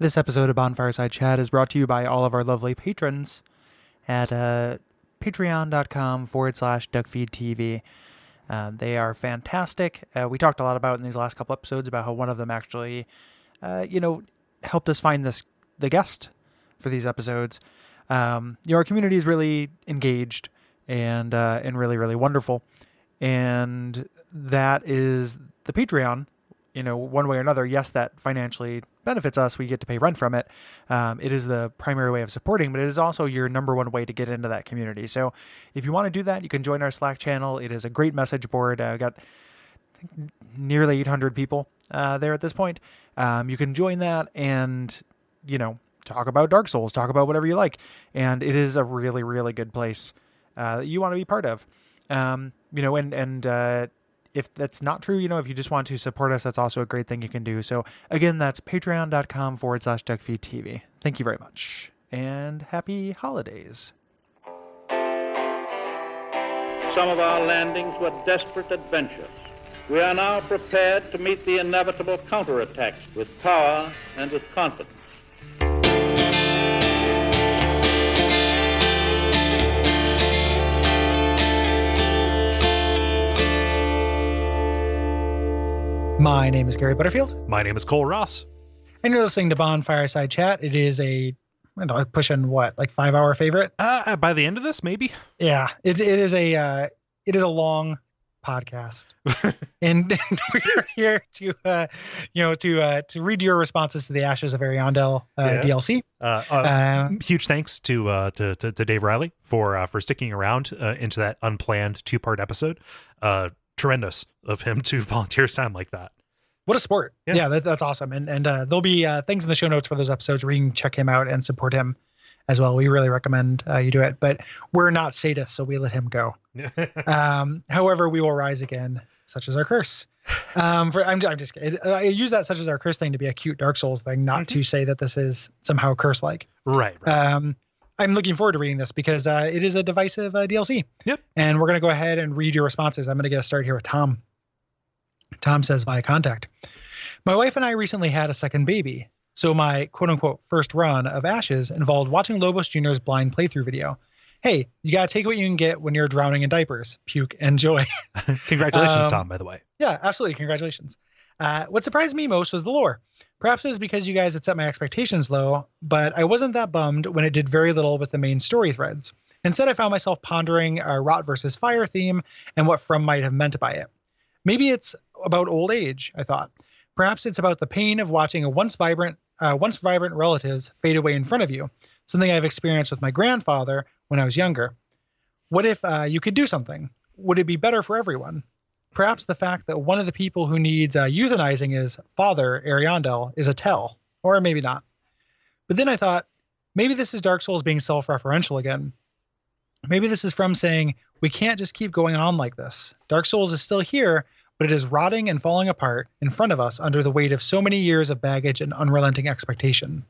This episode of Bonfireside Chat is brought to you by all of our lovely patrons at patreon.com/Duckfeed.tv. They are fantastic. We talked a lot about in these last couple episodes about how one of them actually, helped us find the guest for these episodes. Our community is really engaged and really, really wonderful. And that is the Patreon. One way or another, yes, that financially benefits us. We get to pay rent from it. It is the primary way of supporting, but it is also your number one way to get into that community. So if you want to do that, you can join our Slack channel. It is a great message board. I've got nearly 800 people there at this point. You can join that and, talk about Dark Souls, talk about whatever you like. And it is a really, really good place that you want to be part of. If that's not true, if you just want to support us, that's also a great thing you can do. So again, that's patreon.com/DuckFeedTV. Thank you very much. And happy holidays. Some of our landings were desperate adventures. We are now prepared to meet the inevitable counterattacks with power and with confidence. My name is Gary Butterfield. My name is Kole Ross. And you're listening to Bonfireside Chat. It is pushing 5-hour favorite? By the end of this, maybe? Yeah, it is a long podcast. and we're here to read your responses to the Ashes of Ariandel DLC. Huge thanks to Dave Riley for sticking around into that unplanned 2-part episode. Tremendous of him to volunteer his time like that. What a sport. Yeah, that's awesome. And there'll be things in the show notes for those episodes where you can check him out and support him as well. We really recommend you do it, but we're not sadists, so we let him go. However, we will rise again, such as our curse. I'm just kidding. I use that such as our curse thing to be a cute Dark Souls thing, not to say that this is somehow curse-like. Right. I'm looking forward to reading this because it is a divisive DLC. Yep. And we're going to go ahead and read your responses. I'm going to get started here with Tom. Tom says via contact, my wife and I recently had a second baby. So my quote unquote first run of Ashes involved watching Lobos Jr.'s blind playthrough video. Hey, you got to take what you can get when you're drowning in diapers, puke and joy. Congratulations, Tom, by the way. Yeah, absolutely. Congratulations. What surprised me most was the lore. Perhaps it was because you guys had set my expectations low, but I wasn't that bummed when it did very little with the main story threads. Instead, I found myself pondering a rot versus fire theme and what From might have meant by it. Maybe it's about old age, I thought. Perhaps it's about the pain of watching a once vibrant relatives fade away in front of you, something I've experienced with my grandfather when I was younger. What if you could do something? Would it be better for everyone? Perhaps the fact that one of the people who needs euthanizing is Father Ariandel is a tell, or maybe not. But then I thought, maybe this is Dark Souls being self-referential again. Maybe this is From saying, we can't just keep going on like this. Dark Souls is still here, but it is rotting and falling apart in front of us under the weight of so many years of baggage and unrelenting expectation.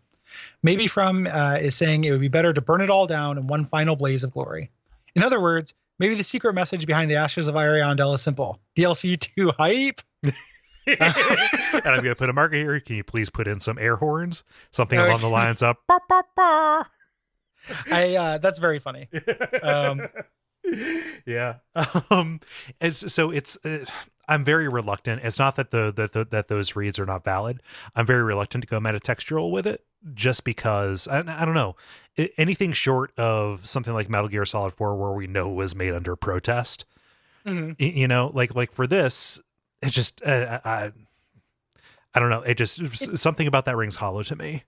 Maybe From is saying it would be better to burn it all down in one final blaze of glory. In other words, maybe the secret message behind the Ashes of Ariandel is simple. DLC 2 hype? And I'm going to put a marker here. Can you please put in some air horns? Something along the lines of... Bah, bah, bah. That's very funny. Yeah. I'm very reluctant. It's not that that those reads are not valid. I'm very reluctant to go metatextual with it, just because I don't know. Anything short of something like Metal Gear Solid 4, where we know it was made under protest, like for this, it just I don't know. Something about that rings hollow to me.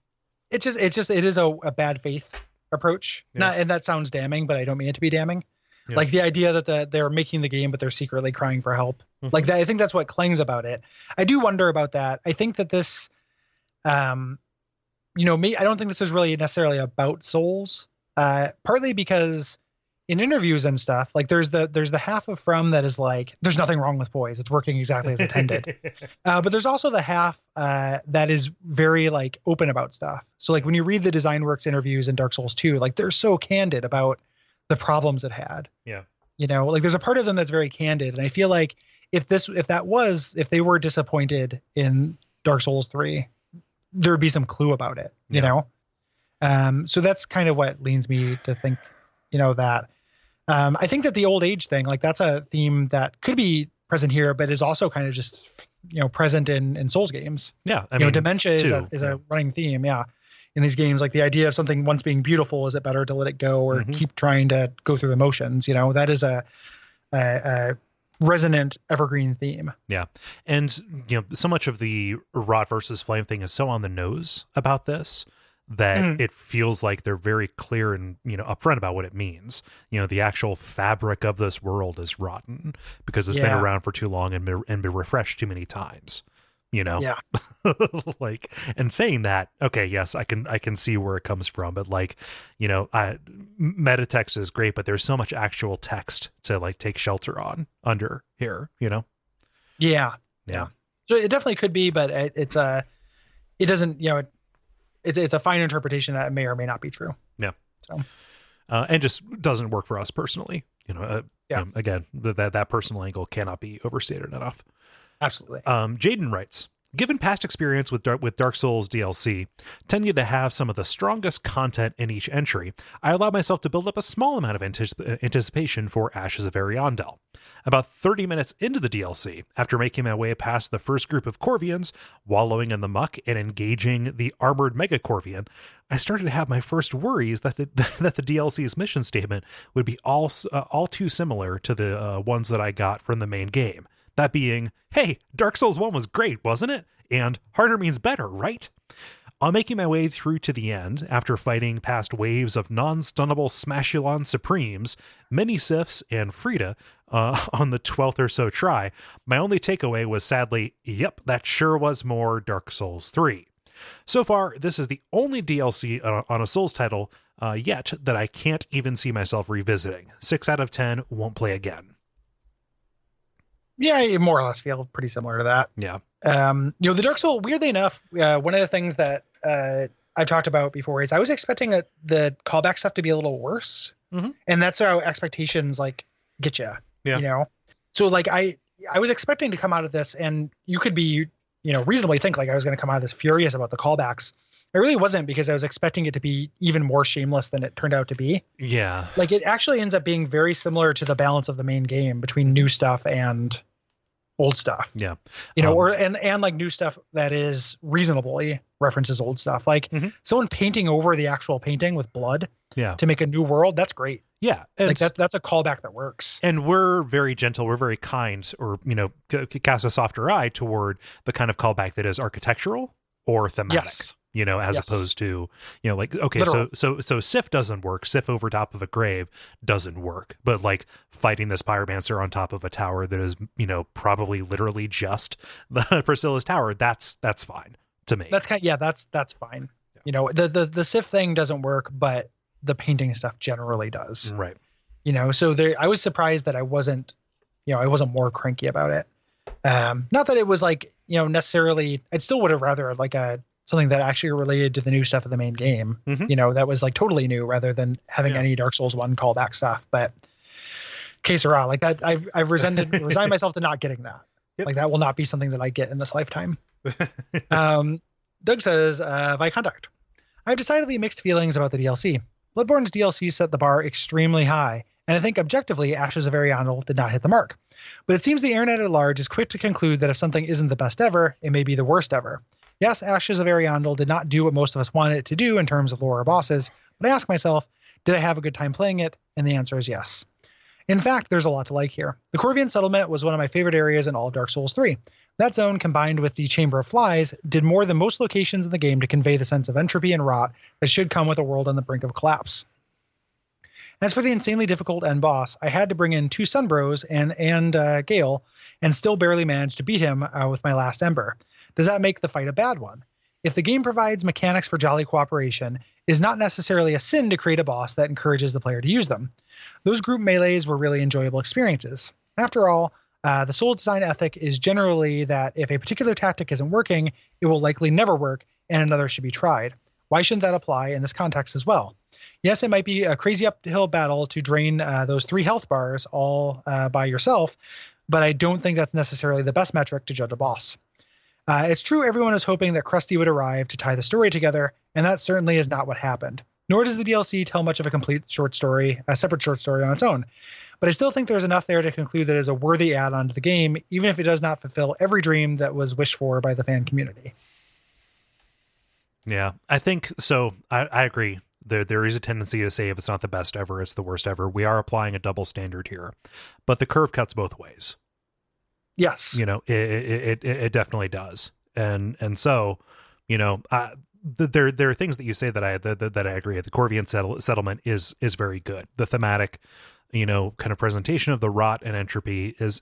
It is a bad faith approach. Yeah. And that sounds damning, but I don't mean it to be damning. Yeah. Like the idea that they're making the game, but they're secretly crying for help. Mm-hmm. Like that, I think that's what clings about it. I do wonder about that. I think that this, I don't think this is really necessarily about Souls. Partly because in interviews and stuff, like there's the half of From that is like, there's nothing wrong with boys. It's working exactly as intended. But there's also the half that is very like open about stuff. So like when you read the Design Works interviews in Dark Souls 2, like they're so candid about the problems it had. Yeah. Like there's a part of them that's very candid. And I feel like if they were disappointed in Dark Souls 3, there'd be some clue about it, you know? So that's kind of what leads me to think, that. I think that the old age thing, like that's a theme that could be present here, but is also kind of just, present in Souls games. Yeah. I mean, dementia is a running theme. Yeah. In these games, like the idea of something once being beautiful, is it better to let it go or keep trying to go through the motions? That is a resonant evergreen theme. Yeah. And, so much of the rot versus flame thing is so on the nose about this that it feels like they're very clear and, upfront about what it means. The actual fabric of this world is rotten because it's been around for too long and been refreshed too many times. Yeah. Like, and saying that, okay, yes, I can see where it comes from, but like, meta text is great, but there's so much actual text to like take shelter under here, Yeah. So it definitely could be, but it doesn't, it's a fine interpretation that may or may not be true. Yeah. So, and just doesn't work for us personally, again, that personal angle cannot be overstated enough. Absolutely. Jaden writes, given past experience with Dark Souls DLC, tending to have some of the strongest content in each entry, I allowed myself to build up a small amount of anticipation for Ashes of Ariandel. About 30 minutes into the DLC, after making my way past the first group of Corvians, wallowing in the muck and engaging the armored Mega Corvian, I started to have my first worries that the DLC's mission statement would be all too similar to the ones that I got from the main game. That being, hey, Dark Souls 1 was great, wasn't it? And harder means better, right? On making my way through to the end, after fighting past waves of non-stunnable Smashulon Supremes, many Sifs, and Frida on the 12th or so try, my only takeaway was sadly, yep, that sure was more Dark Souls 3. So far, this is the only DLC on a Souls title yet that I can't even see myself revisiting. 6 out of 10, won't play again. Yeah, I more or less feel pretty similar to that. Yeah. The Dark Souls, weirdly enough, one of the things that I've talked about before is I was expecting the callback stuff to be a little worse. And that's how expectations like get you, So like I was expecting to come out of this, and you could be, reasonably think like I was going to come out of this furious about the callbacks. I really wasn't, because I was expecting it to be even more shameless than it turned out to be. Yeah. Like it actually ends up being very similar to the balance of the main game between new stuff and old stuff. Yeah. And like new stuff that is reasonably references old stuff. Like someone painting over the actual painting with blood to make a new world. That's great. Yeah. And like that's a callback that works. And we're very gentle. We're very kind, or, cast a softer eye toward the kind of callback that is architectural or thematic. Yes. As opposed to, like, okay, literal. so Sif doesn't work. Sif over top of a grave doesn't work. But like fighting this pyromancer on top of a tower that is, probably literally just the Priscilla's tower, that's fine to me. That's that's fine. Yeah. The Sif thing doesn't work, but the painting stuff generally does. Right. So I was surprised that I wasn't more cranky about it. Not that it was like, necessarily, I still would have rather like something that actually related to the new stuff of the main game, that was like totally new rather than having any Dark Souls 1 callback stuff. But que sera, like that, I've resigned myself to not getting that. Yep. Like that will not be something that I get in this lifetime. Doug says, by contact, I have decidedly mixed feelings about the DLC. Bloodborne's DLC set the bar extremely high, and I think objectively Ashes of Ariandel did not hit the mark. But it seems the internet at large is quick to conclude that if something isn't the best ever, it may be the worst ever. Yes, Ashes of Ariandel did not do what most of us wanted it to do in terms of lore or bosses, but I ask myself, did I have a good time playing it? And the answer is yes. In fact, there's a lot to like here. The Corvian settlement was one of my favorite areas in all of Dark Souls 3. That zone, combined with the Chamber of Flies, did more than most locations in the game to convey the sense of entropy and rot that should come with a world on the brink of collapse. As for the insanely difficult end boss, I had to bring in 2 Sunbros and Gale, and still barely managed to beat him with my last Ember. Does that make the fight a bad one? If the game provides mechanics for jolly cooperation, it is not necessarily a sin to create a boss that encourages the player to use them. Those group melees were really enjoyable experiences. After all, the Souls design ethic is generally that if a particular tactic isn't working, it will likely never work, and another should be tried. Why shouldn't that apply in this context as well? Yes, it might be a crazy uphill battle to drain those 3 health bars all by yourself, but I don't think that's necessarily the best metric to judge a boss. It's true everyone was hoping that Krusty would arrive to tie the story together, and that certainly is not what happened. Nor does the DLC tell much of a complete short story, a separate short story on its own. But I still think there's enough there to conclude that it is a worthy add-on to the game, even if it does not fulfill every dream that was wished for by the fan community. Yeah, I think so. I agree. There is a tendency to say if it's not the best ever, it's the worst ever. We are applying a double standard here, but the curve cuts both ways. Yes, it definitely does, and so there are things that you say that I agree with. The Corvian settlement is very good. The thematic, kind of presentation of the rot and entropy is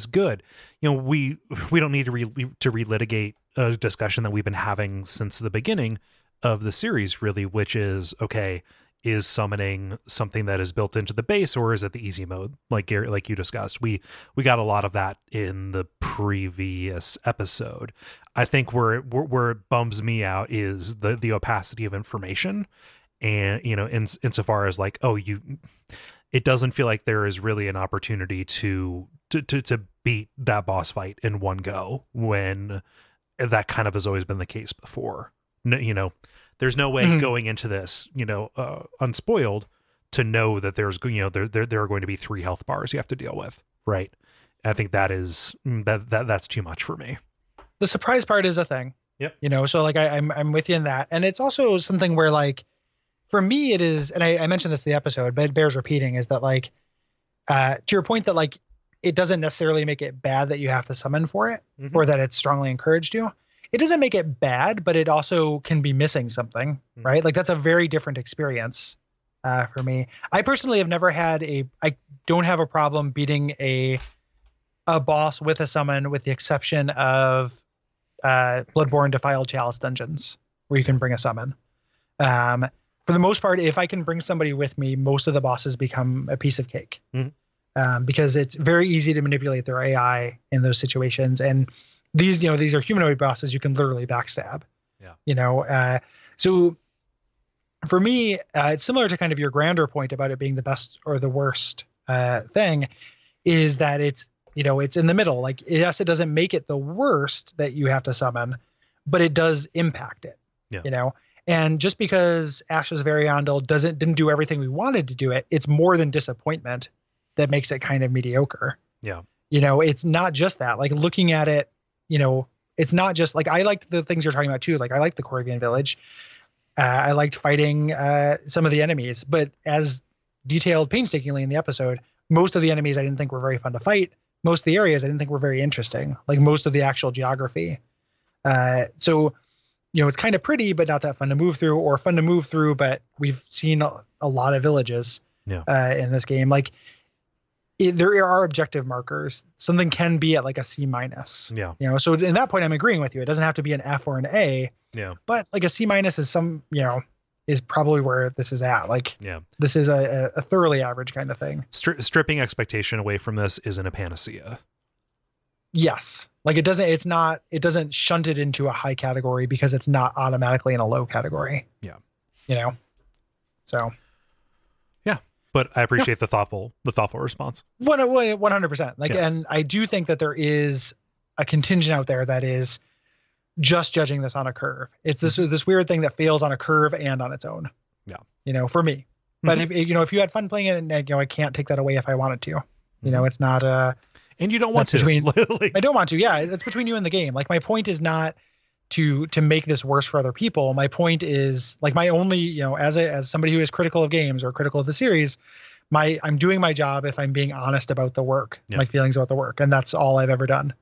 good. We don't need to relitigate a discussion that we've been having since the beginning of the series, really, which is, okay, is summoning something that is built into the base, or is it the easy mode, like you discussed? We got a lot of that in the previous episode. I think where it bums me out is the opacity of information, and insofar as like, it doesn't feel like there is really an opportunity to beat that boss fight in one go, when that kind of has always been the case before. There's no way going into this, unspoiled, to know that there's, there are going to be 3 health bars you have to deal with, right? I think that's too much for me. The surprise part is a thing. Yep. So like I'm with you in that, and it's also something where, like, for me it is, and I mentioned this in the episode, but it bears repeating, is that, like, to your point, that like it doesn't necessarily make it bad that you have to summon for it, or that it's strongly encouraged you. It doesn't make it bad, but it also can be missing something, right? Like, that's a very different experience for me. I personally have never had I don't have a problem beating a boss with a summon, with the exception of Bloodborne Defiled Chalice dungeons, where you can bring a summon. For the most part, if I can bring somebody with me, most of the bosses become a piece of cake, because it's very easy to manipulate their AI in those situations. And these are humanoid bosses you can literally backstab. Yeah. So for me, it's similar to kind of your grander point about it being the best or the worst thing, is that it's in the middle. Like, yes, it doesn't make it the worst that you have to summon, but it does impact it. Yeah. And just because Ashes of Ariandel didn't do everything we wanted to do it, it's more than disappointment that makes it kind of mediocre. Yeah. It's not just that. Like, looking at it, it's not just like, I liked the things you're talking about too. Like, I liked the Corvian village. I liked fighting some of the enemies, but as detailed painstakingly in the episode, most of the enemies I didn't think were very fun to fight. Most of the areas I didn't think were very interesting, like most of the actual geography. So, it's kind of pretty, but not that fun to move through, or fun to move through, but we've seen a lot of villages in this game. Like, there are objective markers. Something can be at like a C-. Yeah. So in that point, I'm agreeing with you. It doesn't have to be an F or an A. Yeah. But like a C- is is probably where this is at. Like, this is a thoroughly average kind of thing. Stripping expectation away from this isn't a panacea. Yes. Like, it doesn't shunt it into a high category because it's not automatically in a low category. Yeah. So. But I appreciate the thoughtful response. 100%. Like, and I do think that there is a contingent out there that is just judging this on a curve. It's this weird thing that fails on a curve and on its own. Yeah. For me. But if you had fun playing it, and I can't take that away if I wanted to. It's not and you don't want to. I don't want to. Yeah, it's between you and the game. Like, my point is not to make this worse for other people. My point is, like, my only, as somebody who is critical of games or critical of the series, I'm doing my job if I'm being honest about the work, my feelings about the work. And that's all I've ever done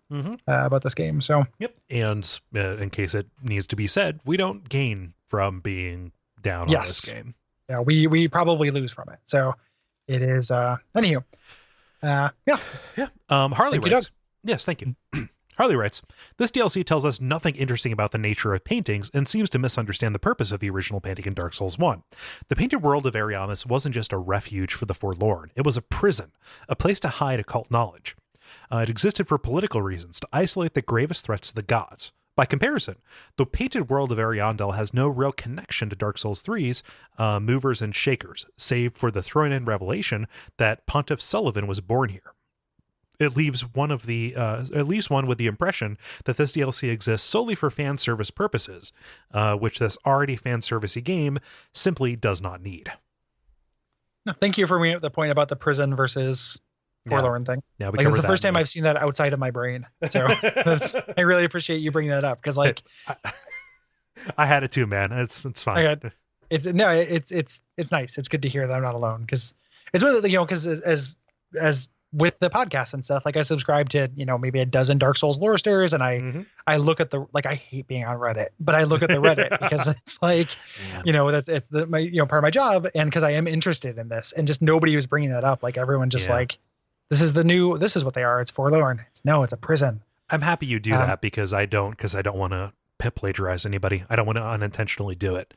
about this game. So, And in case it needs to be said, we don't gain from being down on this game. Yeah, we probably lose from it. So it is, anywho. Harley writes. Yes, thank you. Harley writes, this DLC tells us nothing interesting about the nature of paintings and seems to misunderstand the purpose of the original painting in Dark Souls 1. The painted world of Ariamis wasn't just a refuge for the forlorn. It was a prison, a place to hide occult knowledge. It existed for political reasons, to isolate the gravest threats to the gods. By comparison, the painted world of Ariandel has no real connection to Dark Souls 3's movers and shakers, save for the thrown-in revelation that Pontiff Sullivan was born here. It leaves one with the impression that this DLC exists solely for fan service purposes, which this already fan servicey game simply does not need. No, thank you for bringing up the point about the prison versus forlorn thing. Yeah, like it's the first time I've seen that outside of my brain. So I really appreciate you bringing that up because like I had it too, man. It's fine. It's nice. It's good to hear that I'm not alone because it's really, because as with the podcast and stuff, like I subscribe to, maybe a dozen Dark Souls lore stores, and I look at I hate being on Reddit, but I look at the Reddit because it's like, it's part of my job. And because I am interested in this, and just nobody was bringing that up. Like everyone just like, this is what they are. It's forlorn. It's a prison. I'm happy you do that because I don't want to plagiarize anybody. I don't want to unintentionally do it.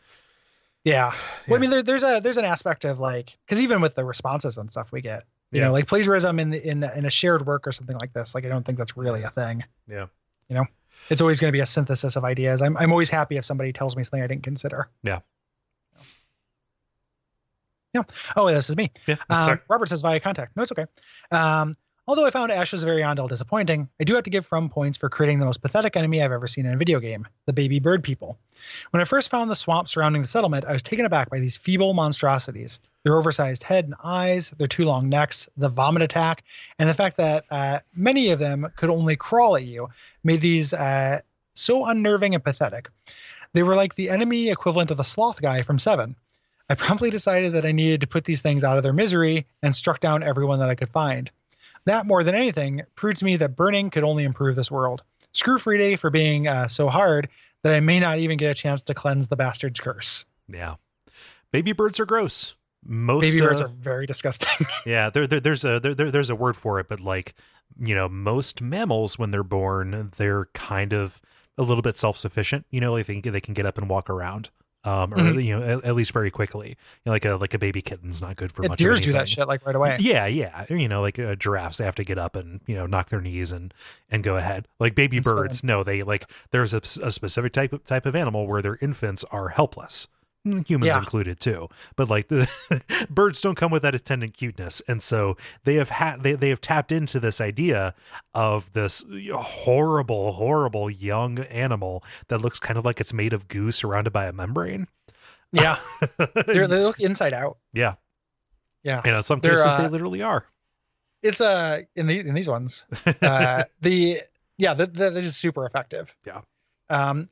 Yeah. Well, I mean, there's an aspect of like, because even with the responses and stuff we get, like plagiarism in a shared work or something like this, like I don't think that's really a thing. Yeah. It's always going to be a synthesis of ideas. I'm always happy if somebody tells me something I didn't consider. Yeah. Yeah. Oh, this is me. Yeah. Robert says via contact. No, it's okay. Although I found Ashes of Ariandel disappointing, I do have to give From points for creating the most pathetic enemy I've ever seen in a video game, the baby bird people. When I first found the swamp surrounding the settlement, I was taken aback by these feeble monstrosities. Their oversized head and eyes, their too long necks, the vomit attack, and the fact that many of them could only crawl at you made these so unnerving and pathetic. They were like the enemy equivalent of the sloth guy from 7. I promptly decided that I needed to put these things out of their misery and struck down everyone that I could find. That, more than anything, proved to me that burning could only improve this world. Screw Free Day for being so hard that I may not even get a chance to cleanse the bastard's curse. Yeah. Baby birds are gross. Baby birds are very disgusting. Yeah, there's a word for it, but like, most mammals when they're born, they're kind of a little bit self-sufficient. Like they can get up and walk around. Or at least very quickly. Like a baby kitten's not good for much. Deers do that shit like right away. Yeah. Like giraffes, they have to get up and knock their knees and go ahead. Like baby birds, no, they like there's a specific type of animal where their infants are helpless. Humans included too, but like the birds don't come with that attendant cuteness, and so they have tapped into this idea of this horrible young animal that looks kind of like it's made of goo surrounded by a membrane. Yeah, they look inside out. Yeah. And in some They're, cases they literally are. It's in these ones, they're just super effective. Yeah.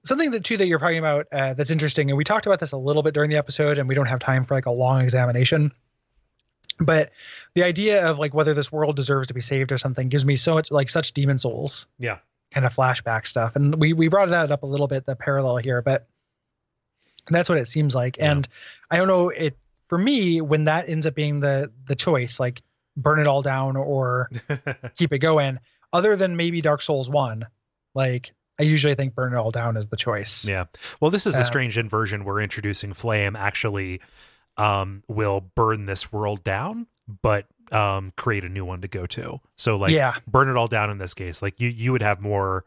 Something that you're talking about that's interesting, and we talked about this a little bit during the episode, and we don't have time for like a long examination, but the idea of like whether this world deserves to be saved or something gives me so much like such Demon Souls kind of flashback stuff, and we brought that up a little bit, the parallel here, but that's what it seems like. And I don't know, it for me, when that ends up being the choice, like burn it all down or keep it going, other than maybe Dark Souls 1, like I usually think burn it all down is the choice. Yeah. Well, this is a strange inversion where introducing flame actually will burn this world down, but create a new one to go to. So like burn it all down in this case, like you would have more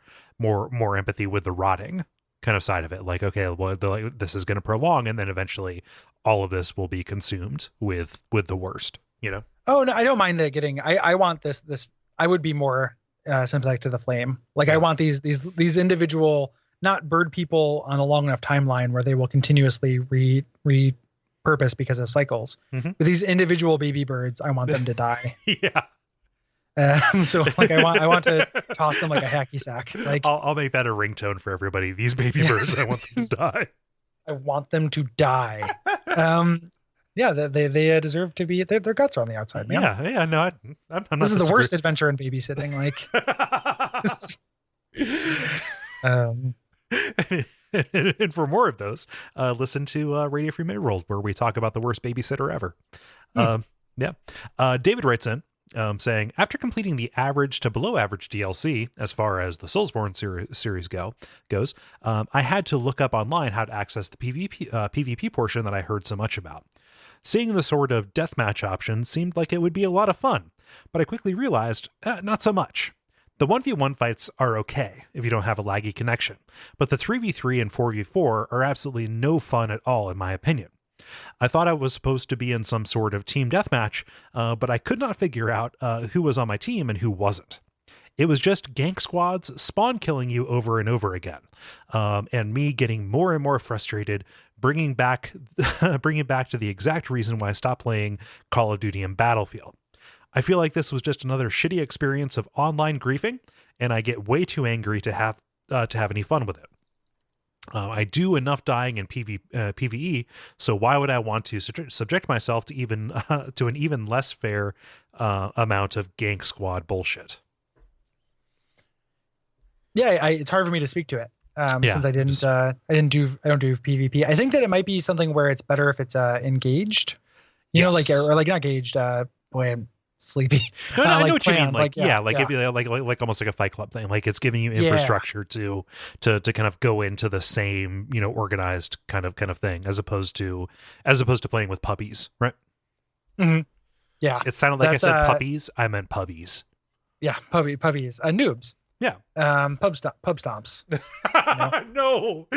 empathy with the rotting kind of side of it. Like, okay, well, this is going to prolong, and then eventually all of this will be consumed with the worst, Oh, no, I don't mind getting, I want this, I would be more sympathetic to the flame. Like I want these individual, not bird people on a long enough timeline where they will continuously repurpose because of cycles. But these individual baby birds, I want them to die. So like I want to toss them like a hacky sack. Like I'll make that a ringtone for everybody. These baby birds, I want them to die. I want them to die. They deserve to be. Their guts are on the outside, man. Yeah. No, I'm not. This is the worst adventure in babysitting. Like, and for more of those, listen to Radio Free Midworld, where we talk about the worst babysitter ever. David writes in saying, after completing the average to below average DLC, as far as the Soulsborne series goes, I had to look up online how to access the PvP portion that I heard so much about. Seeing the sort of deathmatch option seemed like it would be a lot of fun, but I quickly realized not so much. The 1v1 fights are okay if you don't have a laggy connection, but the 3v3 and 4v4 are absolutely no fun at all in my opinion. I thought I was supposed to be in some sort of team deathmatch, but I could not figure out who was on my team and who wasn't. It was just gank squads spawn killing you over and over again, and me getting more and more frustrated, bringing back to the exact reason why I stopped playing Call of Duty and Battlefield. I feel like this was just another shitty experience of online griefing, and I get way too angry to have any fun with it. I do enough dying in PvE, so why would I want to subject myself to to an even less fair amount of gank squad bullshit? Yeah, it's hard for me to speak to it since I don't do PvP. I think that it might be something where it's better if it's engaged, you know, like not engaged. Boy, I'm sleepy. No, I like know what planned, you mean. if you like almost like a Fight Club thing. Like it's giving you infrastructure to kind of go into the same, you know, organized kind of thing, as opposed to playing with puppies, right? Mm-hmm. Yeah, it sounded like I said puppies. I meant puppies. Yeah, puppies, noobs. Yeah. Pub stomps. You know? No,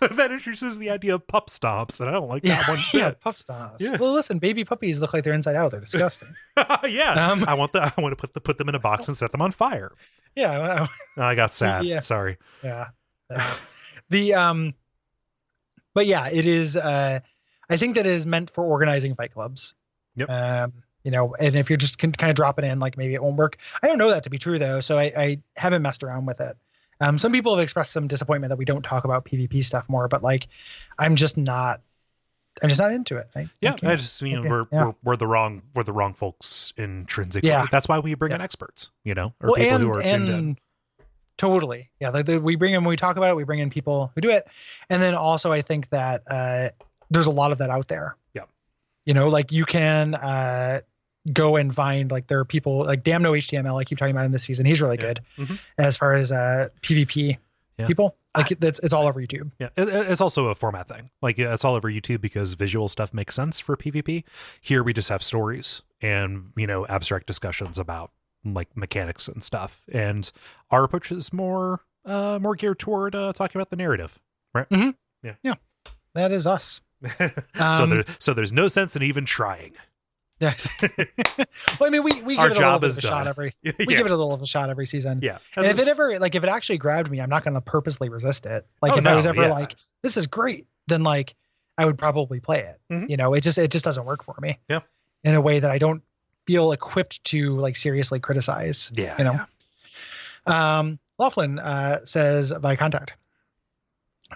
that introduces the idea of pup stomps, and I don't like that one. Yeah, pup stomps. Yeah. Well, listen, baby puppies look like they're inside out. They're disgusting. Yeah. I want to put them in a box and set them on fire. Yeah. I got sad. Yeah. Sorry. Yeah. But yeah, it is. I think that it is meant for organizing fight clubs. Yep. You know, and if you're just kind of dropping in, like maybe it won't work. I don't know that to be true though, so I haven't messed around with it. Some people have expressed some disappointment that we don't talk about PvP stuff more, but like, I'm just not into it. I just we're the wrong folks intrinsically. Yeah. That's why we bring in experts, you know, or people who are tuned in. Totally. Yeah. We bring in, when we talk about it, we bring in people who do it. And then also I think that there's a lot of that out there. Yeah. You know, like you can go and find, like, there are people like Damn No HTML I keep talking about in this season. He's really good as far as PvP people. Like it's all over YouTube. Yeah, it's also a format thing. Like it's all over YouTube because visual stuff makes sense for PvP. Here we just have stories and, you know, abstract discussions about like mechanics and stuff. And our approach is more geared toward talking about the narrative, right? Mm-hmm. Yeah, that is us. So there's no sense in even trying. Yes. Well, I mean, we give it a little bit of a shot every. We give it a little of a shot every season. Yeah. And if it actually grabbed me, I'm not going to purposely resist it. Like I was ever like, this is great, then like I would probably play it. Mm-hmm. You know, it just doesn't work for me. Yeah. In a way that I don't feel equipped to like seriously criticize. Yeah. You know. Yeah. Laughlin says by contact.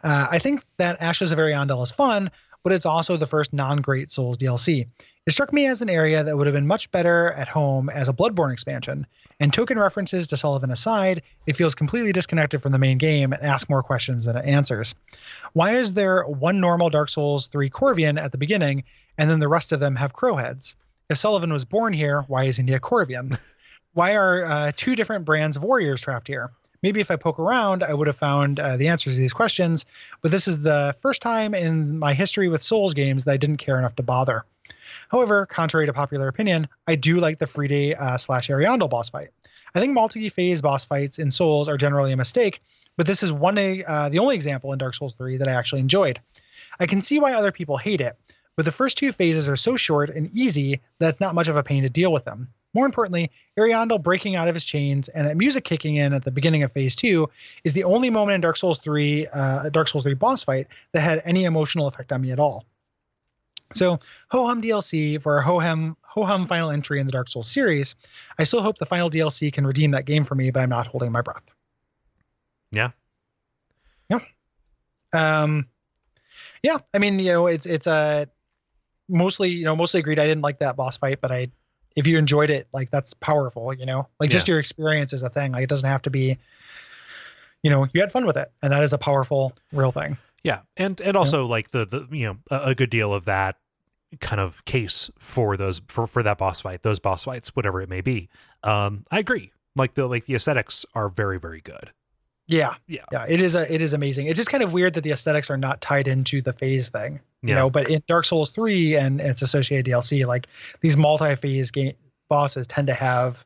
I think that Ashes of Ariandel is fun, but it's also the first non-Great Souls DLC. It struck me as an area that would have been much better at home as a Bloodborne expansion, and token references to Sullivan aside, it feels completely disconnected from the main game and asks more questions than it answers. Why is there one normal Dark Souls 3 Corvian at the beginning, and then the rest of them have crow heads? If Sullivan was born here, why isn't he a Corvian? Why are two different brands of warriors trapped here? Maybe if I poke around, I would have found the answers to these questions, but this is the first time in my history with Souls games that I didn't care enough to bother. However, contrary to popular opinion, I do like the Friday / Ariandel boss fight. I think multi-phase boss fights in Souls are generally a mistake, but this is the only example in Dark Souls 3 that I actually enjoyed. I can see why other people hate it, but the first two phases are so short and easy that it's not much of a pain to deal with them. More importantly, Ariandel breaking out of his chains and that music kicking in at the beginning of phase 2 is the only moment in Dark Souls 3 boss fight that had any emotional effect on me at all. So, Ho-Hum DLC for a Ho-Hum final entry in the Dark Souls series. I still hope the final DLC can redeem that game for me, but I'm not holding my breath. Yeah. Yeah. Yeah. I mean, you know, it's mostly agreed. I didn't like that boss fight, but if you enjoyed it, like that's powerful, you know, like just your experience is a thing. Like it doesn't have to be, you know, you had fun with it, and that is a powerful, real thing. Yeah, and also like the you know, a good deal of that kind of case for those for that boss fight, those boss fights, whatever it may be. I agree. Like the aesthetics are very, very good. Yeah. It is amazing. It's just kind of weird that the aesthetics are not tied into the phase thing, you know. But in Dark Souls 3 and its associated DLC, like these multi-phase bosses tend to have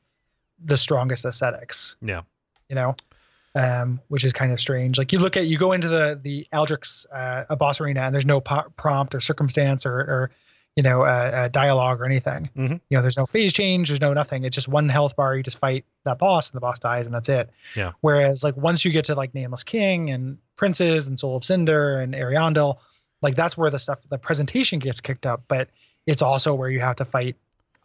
the strongest aesthetics. Yeah, you know. which is kind of strange. Like you go into the Aldrich a boss arena, and there's no prompt or circumstance or dialogue or anything. There's no phase change, there's no nothing. It's just one health bar. You just fight that boss, and the boss dies, and that's it. Yeah. Whereas like once you get to like Nameless King and Princes and Soul of Cinder and Ariandel, like that's where the presentation gets kicked up, but it's also where you have to fight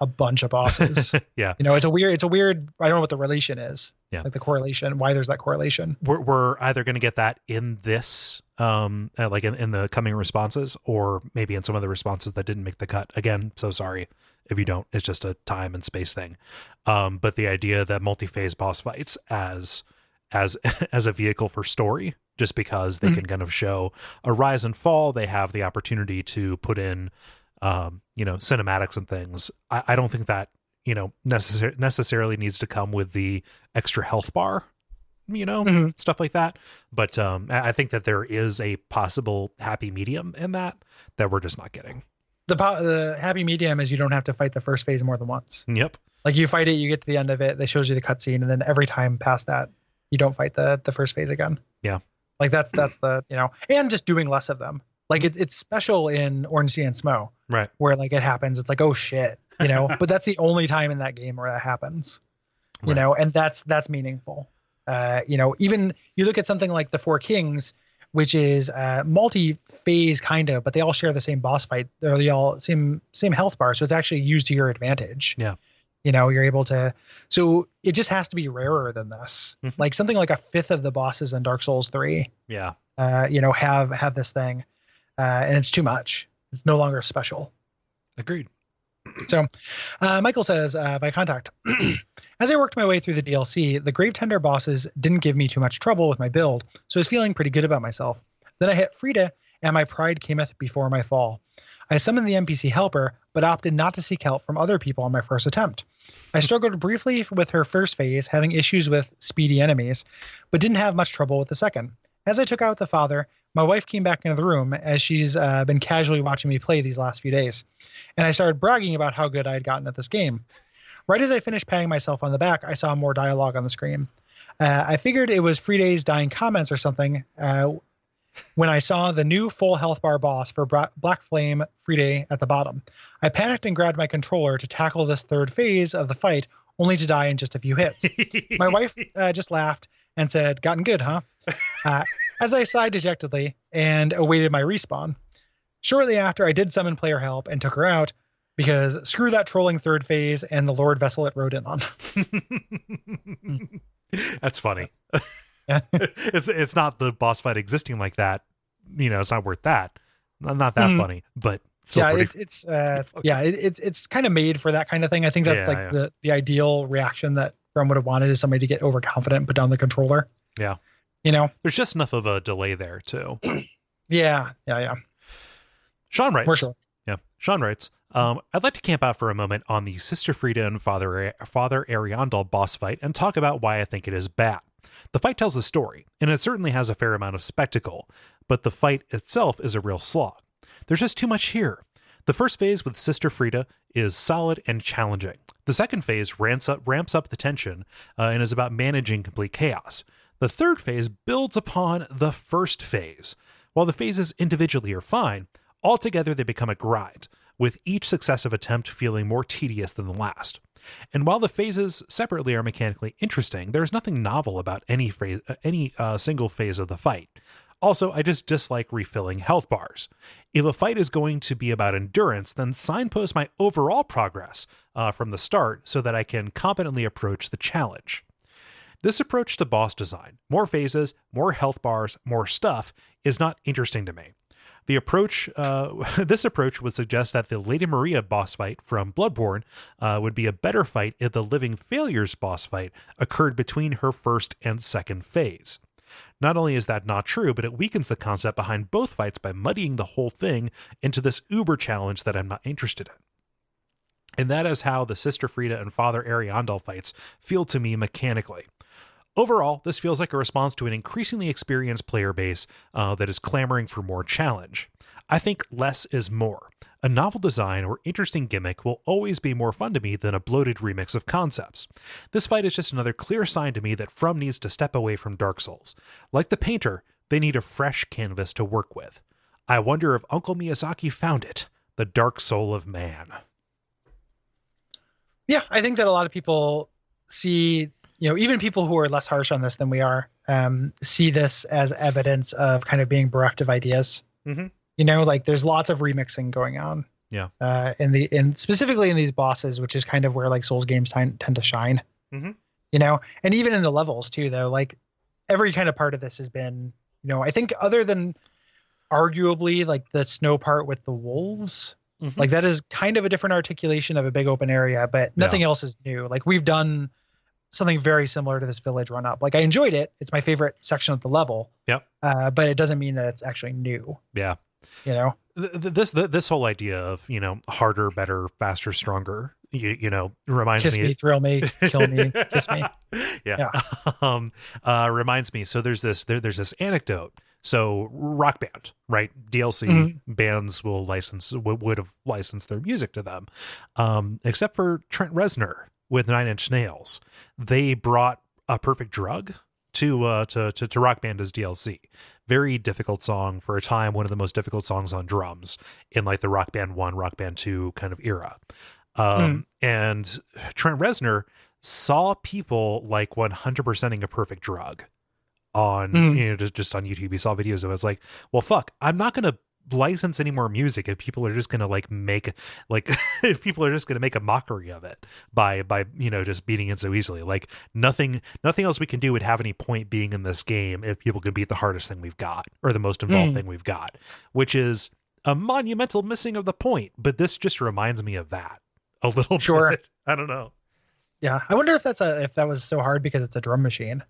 a bunch of bosses. Yeah. It's a weird, I don't know what the relation is. Yeah. Like the correlation, why there's that correlation. We're either going to get that in this, like in the coming responses, or maybe in some of the responses that didn't make the cut. Again, so sorry if you don't. It's just a time and space thing. But the idea that multi-phase boss fights as a vehicle for story, just because they can kind of show a rise and fall, they have the opportunity to put in cinematics and things. I don't think that necessarily needs to come with the extra health bar, stuff like that. But I think that there is a possible happy medium in that we're just not getting. The happy medium is you don't have to fight the first phase more than once. Yep. Like you fight it, you get to the end of it, they shows you the cutscene, and then every time past that, you don't fight the first phase again. Yeah. Like that's the and just doing less of them. Like it's special in Orange Sea and Smo, right? Where like it happens, it's like, oh shit, but that's the only time in that game where that happens, right. And that's meaningful. Even you look at something like the Four Kings, which is multi-phase kind of, but they all share the same boss fight. They all same health bar, so it's actually used to your advantage. Yeah. You're able to, so it just has to be rarer than this. Like something like a fifth of the bosses in Dark Souls 3. Yeah. Have this thing. And it's too much. It's no longer special. Agreed. So Michael says, by contact, as I worked my way through the DLC, the Grave Tender bosses didn't give me too much trouble with my build, so I was feeling pretty good about myself. Then I hit Frida, and my pride cameth before my fall. I summoned the NPC helper, but opted not to seek help from other people on my first attempt. I struggled briefly with her first phase, having issues with speedy enemies, but didn't have much trouble with the second. As I took out the father, my wife came back into the room, as she's been casually watching me play these last few days, and I started bragging about how good I had gotten at this game. Right as I finished patting myself on the back, I saw more dialogue on the screen. I figured it was Frida's dying comments or something when I saw the new full health bar boss for Black Flame Frida at the bottom. I panicked and grabbed my controller to tackle this third phase of the fight, only to die in just a few hits. My wife just laughed and said, "Gotten good, huh?" As I sighed dejectedly and awaited my respawn. Shortly after, I did summon player help and took her out, because screw that trolling third phase and the Lord vessel it rode in on. That's funny. It's not the boss fight existing like that. It's not worth that. Not that funny, but still it's kind of made for that kind of thing. I think that's the ideal reaction that From would have wanted, is somebody to get overconfident and put down the controller. Yeah. There's just enough of a delay there too. Yeah. Sean writes. For sure. Yeah. Sean writes, I'd like to camp out for a moment on the Sister Frida and Father Ariandel boss fight and talk about why I think it is bad. The fight tells a story, and it certainly has a fair amount of spectacle, but the fight itself is a real slog. There's just too much here. The first phase with Sister Frida is solid and challenging. The second phase ramps up the tension and is about managing complete chaos. The third phase builds upon the first phase. While the phases individually are fine, altogether they become a grind, with each successive attempt feeling more tedious than the last. And while the phases separately are mechanically interesting, there is nothing novel about any single phase of the fight. Also, I just dislike refilling health bars. If a fight is going to be about endurance, then signpost my overall progress from the start so that I can competently approach the challenge. This approach to boss design, more phases, more health bars, more stuff, is not interesting to me. This approach would suggest that the Lady Maria boss fight from Bloodborne would be a better fight if the Living Failures boss fight occurred between her first and second phase. Not only is that not true, but it weakens the concept behind both fights by muddying the whole thing into this uber challenge that I'm not interested in. And that is how the Sister Frida and Father Ariandel fights feel to me mechanically. Overall, this feels like a response to an increasingly experienced player base that is clamoring for more challenge. I think less is more. A novel design or interesting gimmick will always be more fun to me than a bloated remix of concepts. This fight is just another clear sign to me that From needs to step away from Dark Souls. Like the painter, they need a fresh canvas to work with. I wonder if Uncle Miyazaki found it, the dark soul of man. Yeah, I think that a lot of people see, even people who are less harsh on this than we are, see this as evidence of kind of being bereft of ideas. Mm-hmm. Like there's lots of remixing going on. Yeah. In specifically in these bosses, which is kind of where like Souls games tend to shine. Mm-hmm. And even in the levels too, though, like every kind of part of this has been, I think other than arguably like the snow part with the wolves, mm-hmm. like that is kind of a different articulation of a big open area, but nothing else is new. Like we've done something very similar to this village run up. Like I enjoyed it. It's my favorite section of the level. Yep. But it doesn't mean that it's actually new. Yeah. This whole idea of, harder, better, faster, stronger, reminds kiss me, thrill me, kill me, kiss me. Yeah. Reminds me. So there's this anecdote. So Rock Band, right? DLC mm-hmm. bands will would have licensed their music to them. Except for Trent Reznor with Nine Inch Nails. They brought A Perfect Drug to Rock Band as DLC. Very difficult song for a time, one of the most difficult songs on drums in like the Rock Band 1, Rock Band 2 kind of era. And Trent Reznor saw people like 100%ing A Perfect Drug on, just on YouTube. He saw videos of it. It's like, well, fuck, I'm not going to license any more music if people are just going to like make like if people are just going to make a mockery of it by just beating it so easily. Like nothing else we can do would have any point being in this game if people can beat the hardest thing we've got or the most involved thing we've got, which is a monumental missing of the point. But this just reminds me of that a little bit. I don't know. Yeah, I wonder if that was so hard because it's a drum machine.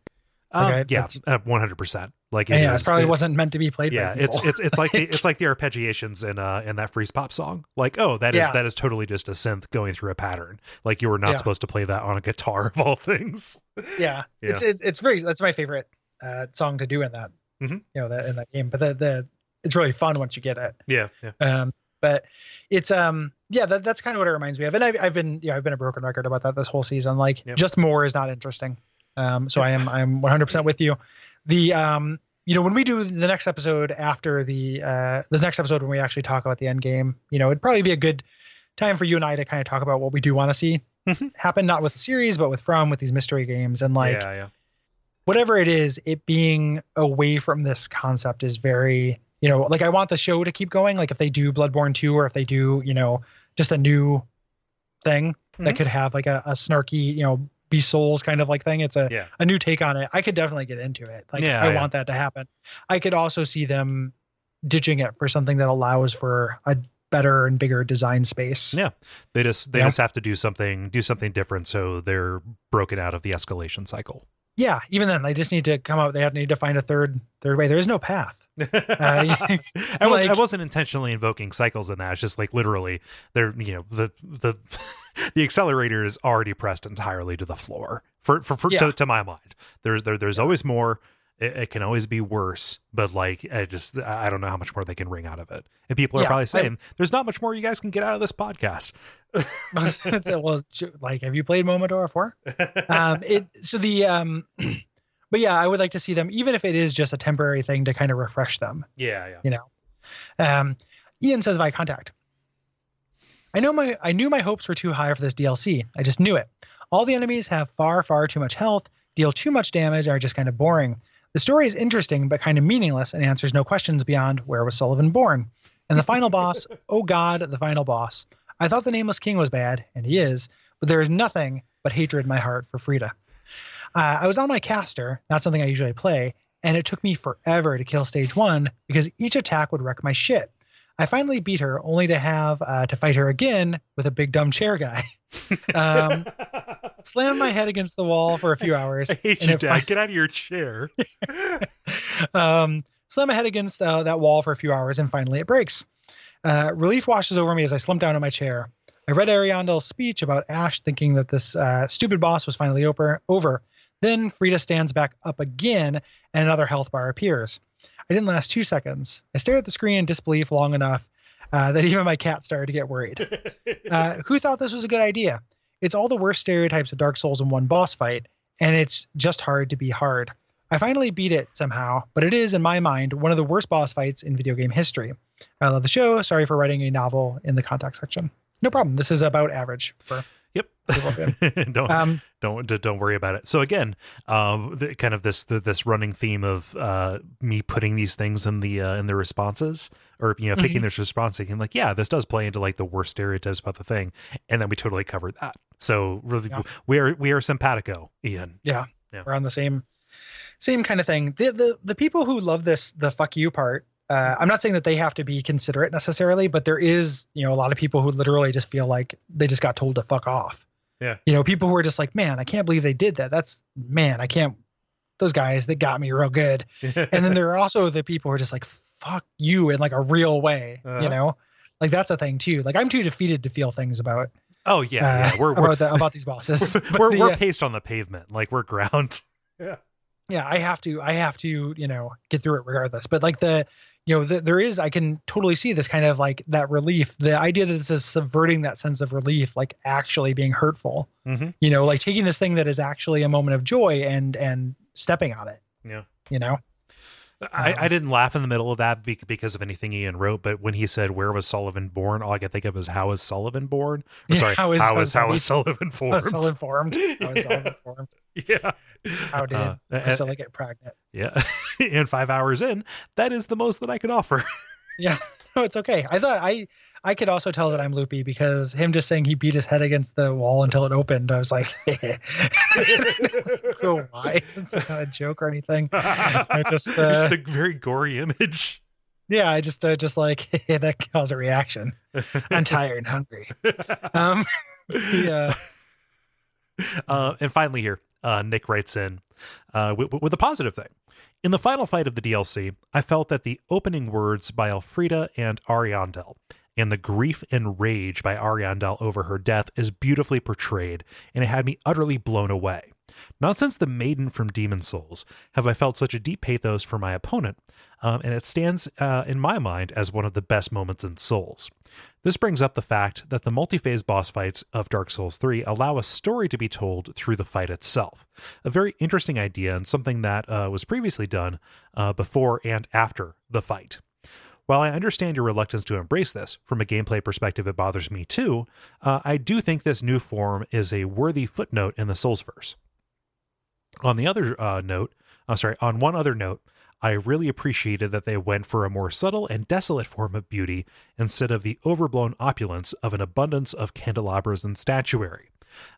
Like 100%. Like it probably wasn't meant to be played. Yeah, by people. it's like the arpeggiations in that Freeze Pop song. Like, oh, that is totally just a synth going through a pattern. Like you were not supposed to play that on a guitar of all things. Yeah. That's my favorite song to do in that in that game. But it's really fun once you get it. Yeah. But it's that's kind of what it reminds me of. And I've been a broken record about that this whole season. Like just more is not interesting. So I'm 100% with you. The when we do the next episode after the next episode when we actually talk about the end game, it'd probably be a good time for you and I to kind of talk about what we do want to see happen, not with the series, but with these mystery games and like whatever it is, it being away from this concept is very, like I want the show to keep going. Like if they do Bloodborne 2 or if they do, just a new thing that could have like a snarky, be Souls kind of like thing. It's a new take on it. I could definitely get into it. Like I want that to happen. I could also see them ditching it for something that allows for a better and bigger design space. Yeah. They just have to do something different. So they're broken out of the escalation cycle. Yeah. Even then they just need to come out. They need to find a third way. There is no path. I wasn't intentionally invoking cycles in that. It's just like literally they're, the accelerator is already pressed entirely to the floor to my mind. There's always more. It can always be worse, but like I don't know how much more they can wring out of it. And people are probably saying there's not much more you guys can get out of this podcast. Well, like, have you played Momodora 4? But yeah, I would like to see them, even if it is just a temporary thing to kind of refresh them. Yeah. Ian says by contact. I knew my hopes were too high for this DLC. I just knew it. All the enemies have far, far too much health, deal too much damage, and are just kind of boring. The story is interesting, but kind of meaningless and answers no questions beyond where was Sullivan born. And the final boss, oh God, the final boss. I thought the Nameless King was bad, and he is, but there is nothing but hatred in my heart for Frida. I was on my caster, not something I usually play, and it took me forever to kill stage 1 because each attack would wreck my shit. I finally beat her, only to have to fight her again with a big dumb chair guy. Slammed my head against the wall for a few hours. I hate you, Dad. Get out of your chair. Slammed my head against that wall for a few hours, and finally it breaks. Relief washes over me as I slump down in my chair. I read Ariandel's speech about Ash, thinking that this stupid boss was finally over. Then Frida stands back up again, and another health bar appears. I didn't last 2 seconds. I stared at the screen in disbelief long enough that even my cat started to get worried. Who thought this was a good idea? It's all the worst stereotypes of Dark Souls in one boss fight, and it's just hard to be hard. I finally beat it somehow, but it is, in my mind, one of the worst boss fights in video game history. I love the show. Sorry for writing a novel in the contact section. No problem. This is about average for Yep. Don't worry about it. So again, this running theme of me putting these things in the responses, or picking this response, thinking like, yeah, this does play into like the worst stereotypes about the thing, and then we totally covered that. So really, we are simpatico, Ian. Yeah, we're on the same kind of thing. The people who love this, the fuck you part. I'm not saying that they have to be considerate necessarily, but there is, a lot of people who literally just feel like they just got told to fuck off. Yeah. People who are just like, man, I can't believe they did that. Those guys, they got me real good. And then there are also the people who are just like, fuck you in like a real way, like that's a thing too. Like I'm too defeated to feel things about. Oh yeah. We're about these bosses. we're paced on the pavement. Like we're ground. Yeah. Yeah. I have to, get through it regardless. But like there is, I can totally see this kind of like that relief, the idea that this is subverting that sense of relief, like actually being hurtful, like taking this thing that is actually a moment of joy and stepping on it. Yeah. I didn't laugh in the middle of that because of anything Ian wrote, but when he said, "Where was Sullivan born?" all I could think of is, "How was Sullivan born?" How was Sullivan formed? How was Sullivan formed? Yeah. How did Priscilla get pregnant? Yeah. And 5 hours in, that is the most that I could offer. Yeah. No, it's okay. I thought I could also tell that I'm loopy because him just saying he beat his head against the wall until it opened. I was like, oh, why? It's not a joke or anything. I just a very gory image. Yeah, I just like that caused a reaction. I'm tired and hungry. Yeah. And finally here, Nick writes in with a positive thing. In the final fight of the DLC, I felt that the opening words by Elfrida and Ariandel and the grief and rage by Ariandel over her death is beautifully portrayed, and it had me utterly blown away. Not since the Maiden from Demon Souls have I felt such a deep pathos for my opponent, and it stands in my mind as one of the best moments in Souls. This brings up the fact that the multi-phase boss fights of Dark Souls 3 allow a story to be told through the fight itself. A very interesting idea and something that was previously done before and after the fight. While I understand your reluctance to embrace this, from a gameplay perspective it bothers me too, I do think this new form is a worthy footnote in the Soulsverse. On one other note, I really appreciated that they went for a more subtle and desolate form of beauty instead of the overblown opulence of an abundance of candelabras and statuary.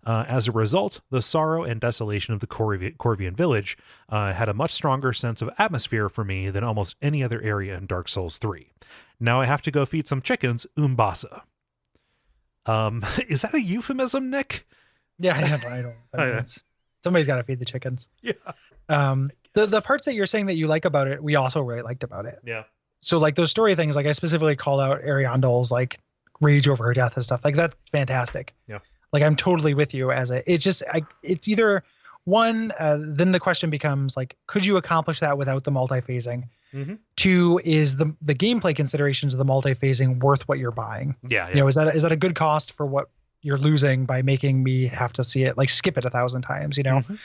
As a result, the sorrow and desolation of the Corvian village had a much stronger sense of atmosphere for me than almost any other area in Dark Souls 3. Now I have to go feed some chickens, Umbasa. Is that a euphemism, Nick? Yeah, I don't. Somebody's got to feed the chickens. Yeah. The parts that you're saying that you like about it, we also really liked about it. Yeah. So like those story things, like I specifically call out Ariandel's like rage over her death and stuff. Like that's fantastic. Yeah. Like I'm totally with you it's either one, then the question becomes like, could you accomplish that without the multi-phasing? Mm-hmm. Two, is the gameplay considerations of the multi-phasing worth what you're buying? Yeah. Is that a good cost for what you're losing by making me have to see it, like skip it 1,000 times, Mm-hmm.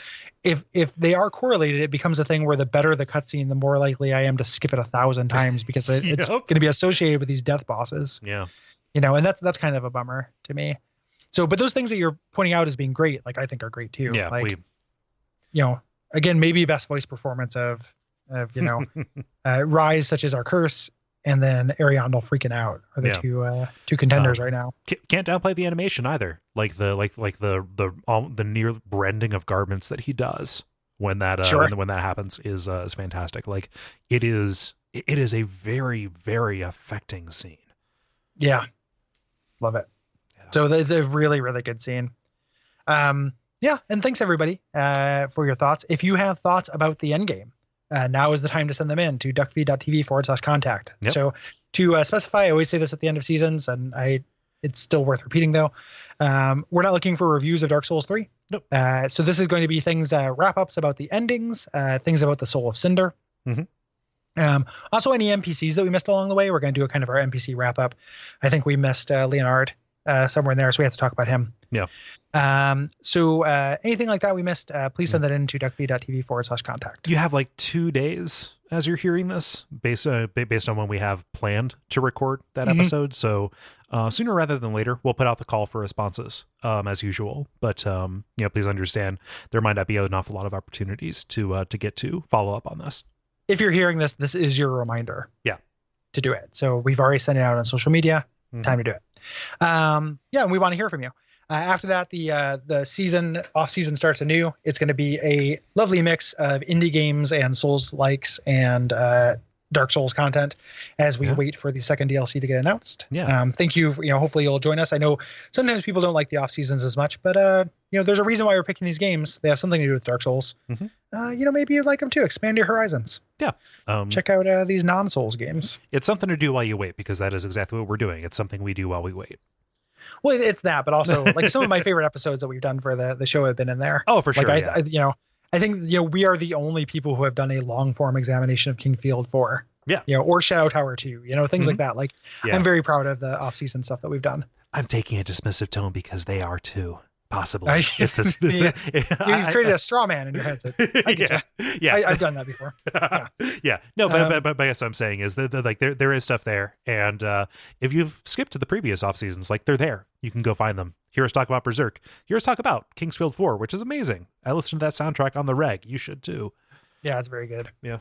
If they are correlated, it becomes a thing where the better the cutscene, the more likely I am to skip it 1,000 times because it's going to be associated with these death bosses. Yeah. And that's kind of a bummer to me. So, but those things that you're pointing out as being great, like I think are great too. Yeah. Like, again, maybe best voice performance of Rise, such as our curse, and then Ariandel freaking out are the two contenders right now. Can't downplay the animation either. Like the near rending of garments that he does when that when that happens is fantastic. Like it is a very, very affecting scene. Yeah, love it. Yeah. So the really, really good scene. And thanks everybody for your thoughts. If you have thoughts about the end game, now is the time to send them in to duckfeed.tv/contact. Yep. So to specify, I always say this at the end of seasons, and it's still worth repeating though. We're not looking for reviews of Dark Souls 3. Nope. So this is going to be things, wrap ups about the endings, things about the Soul of Cinder. Mm-hmm. Also, any NPCs that we missed along the way, we're going to do a kind of our NPC wrap up. I think we missed Leonard somewhere in there, so we have to talk about him. Yeah. So anything like that we missed, please send that in to Duckfeed.tv/contact. You have like 2 days as you're hearing this, based on when we have planned to record that episode. So sooner rather than later, we'll put out the call for responses as usual. But please understand there might not be an awful lot of opportunities to get to follow up on this. If you're hearing this, this is your reminder. Yeah. To do it. So we've already sent it out on social media. Time to do it. And we want to hear from you. After that, the off season starts anew. It's going to be a lovely mix of indie games and Souls likes and Dark Souls content as we wait for the second DLC to get announced. Yeah. Thank you. Hopefully you'll join us. I know sometimes people don't like the off seasons as much, but there's a reason why we're picking these games. They have something to do with Dark Souls. Maybe you'd like them too. Expand your horizons. Yeah. Check out these non-Souls games. It's something to do while you wait, because that is exactly what we're doing. It's something we do while we wait. Well, it's that, but also like some of my favorite episodes that we've done for the show have been in there. Oh, for sure. Like I think we are the only people who have done a long form examination of Kingfield 4. Yeah. Or Shadow Tower 2. Things like that. Like I'm very proud of the off season stuff that we've done. I'm taking a dismissive tone because they are too. Possibly. You've created a straw man in your head. I've done that before. Yeah. No, but I guess what I'm saying is that like there is stuff there, and if you've skipped to the previous off seasons, like they're there. You can go find them. Hear us talk about Berserk. Hear us talk about Kingsfield 4, which is amazing. I listened to that soundtrack on the reg. You should too. Yeah, it's very good. Yeah.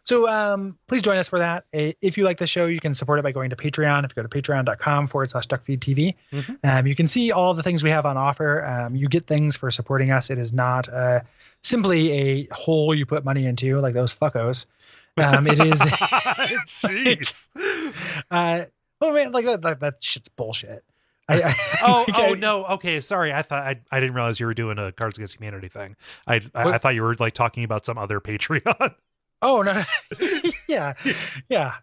So please join us for that. If you like the show, you can support it by going to Patreon. If you go to patreon.com/Duckfeed.tv, you can see all the things we have on offer. You get things for supporting us. It is not simply a hole you put money into like those fuckos. It is. Jeez. Oh man, like that shit's bullshit. No. Okay, sorry. I thought I didn't realize you were doing a Cards Against Humanity thing. I thought you were like talking about some other Patreon. Oh no. Yeah.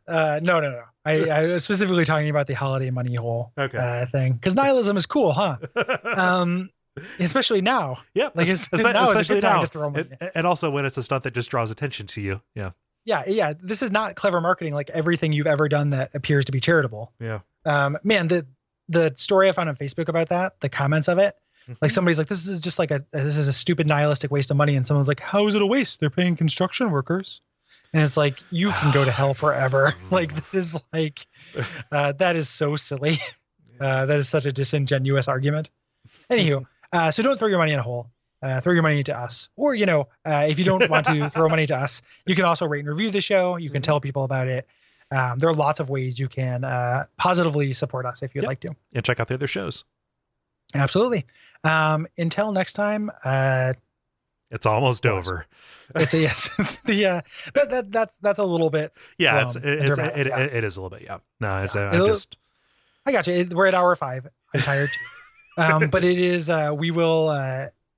No. I was specifically talking about the holiday money hole thing, because nihilism is cool, huh? Especially now. Yeah. Like now is a good time to throw money. And also when it's a stunt that just draws attention to you. Yeah. Yeah. This is not clever marketing like everything you've ever done that appears to be charitable. Yeah. Man, the story I found on Facebook about that, the comments of it, like somebody's like, this is just like this is a stupid nihilistic waste of money. And someone's like, how is it a waste? They're paying construction workers. And it's like, you can go to hell forever. Like this is like, that is so silly. That is such a disingenuous argument. Anywho, so don't throw your money in a hole. Throw your money into us. Or, if you don't want to throw money to us, you can also rate and review the show. You can tell people about it. There are lots of ways you can positively support us if you'd like to. And check out the other shows. Absolutely. Until next time. It's almost over. It's a yes. That's a little bit. Yeah, it is a little bit. Yeah. No, I got you. We're at hour 5. I'm tired too. But it is.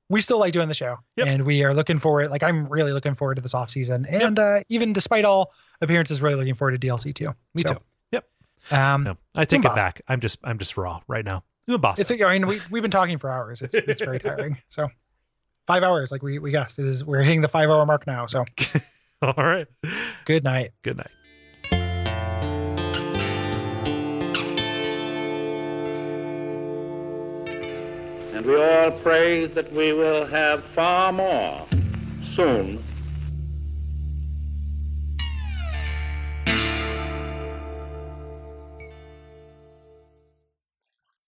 We still like doing the show, and we are looking forward. Like I'm really looking forward to this off season, and even despite all appearances, really looking forward to DLC too. Me too. Yep. No, I take it back. I'm just raw right now. Boss. We've been talking for hours. It's very tiring. So 5 hours, like we guessed. We're hitting the 5 hour mark now. So all right. Good night. Good night. And we all pray that we will have far more soon